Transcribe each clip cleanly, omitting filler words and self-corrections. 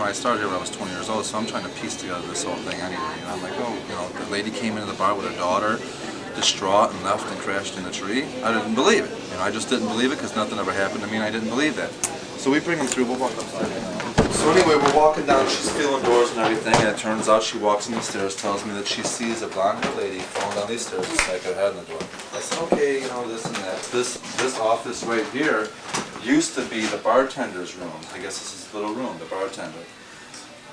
I started here when I was 20 years old, so I'm trying to piece together this whole thing anyway. You know, I'm like, oh, you know, the lady came into the bar with her daughter, distraught, and left and crashed in a tree. I didn't believe it. You know, I just didn't believe it because nothing ever happened to me, and I didn't believe that. So we bring them through. We'll walk upstairs. So anyway, we're walking down. She's feeling doors and everything, and it turns out she walks in the stairs, tells me that she sees a blonde-haired lady falling down these stairs, smack her head in the door. I said, okay, you know, this and that. This office right here used to be the bartender's room. I guess this is the little room, the bartender.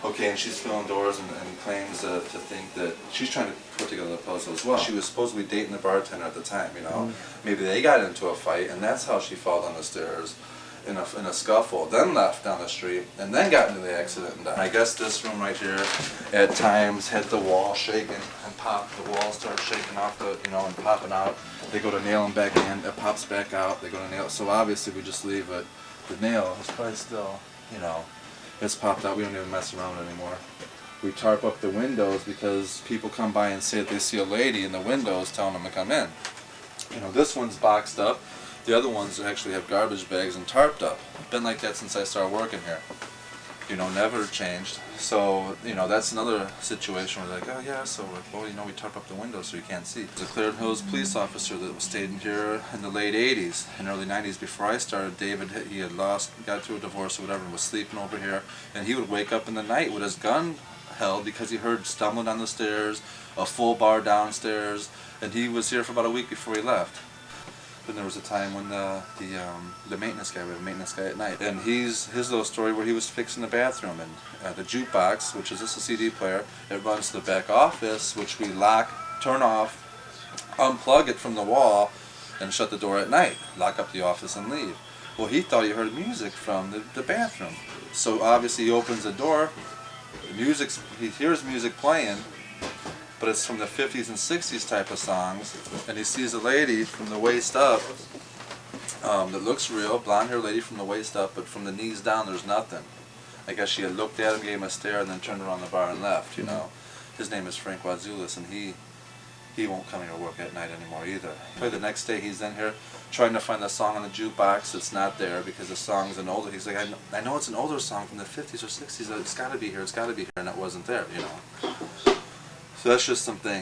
Okay, and she's filling doors and claims to think that she's trying to put together a puzzle as well. She was supposedly dating the bartender at the time, you know. Maybe they got into a fight, and that's how she fell down the stairs in a scuffle, then left down the street, and then got into the accident and died. I guess this room right here at times had the wall shaking and popped. The wall starts shaking off the, you know, and popping out. They go to nail them back in, it pops back out, they go to nail it. So obviously we just leave it. The nail is probably still, you know, it's popped out. We don't even mess around anymore. We tarp up the windows because people come by and say that they see a lady in the windows telling them to come in. You know, this one's boxed up. The other ones actually have garbage bags and tarped up. Been like that since I started working here. You know, never changed. So, you know, that's another situation where they're like, oh yeah, so, well, you know, we tarp up the windows so you can't see. There's a Clear Hills police officer that stayed in here in the late 80s and early 90s. Before I started, David, he had got through a divorce or whatever and was sleeping over here. And he would wake up in the night with his gun held because he heard stumbling down the stairs, a full bar downstairs, and he was here for about a week before he left. Then there was a time when the maintenance guy, we have a maintenance guy at night, and his little story where he was fixing the bathroom, and the jukebox, which is just a CD player, it runs to the back office, which we lock, turn off, unplug it from the wall, and shut the door at night, lock up the office and leave. Well, he thought he heard music from the bathroom, so obviously he opens the door, he hears music playing, but it's from the 50s and 60s type of songs, and he sees a lady from the waist up that looks real, blonde-haired lady from the waist up, but from the knees down there's nothing. I guess she had looked at him, gave him a stare, and then turned around the bar and left, you know. His name is Frank Wazulis, and he won't come here to work at night anymore either. The next day he's in here trying to find the song on the jukebox. It's not there because the song's an older. He's like, I know it's an older song from the 50s or 60s. It's got to be here. It's got to be here, and it wasn't there, you know. So that's just some things.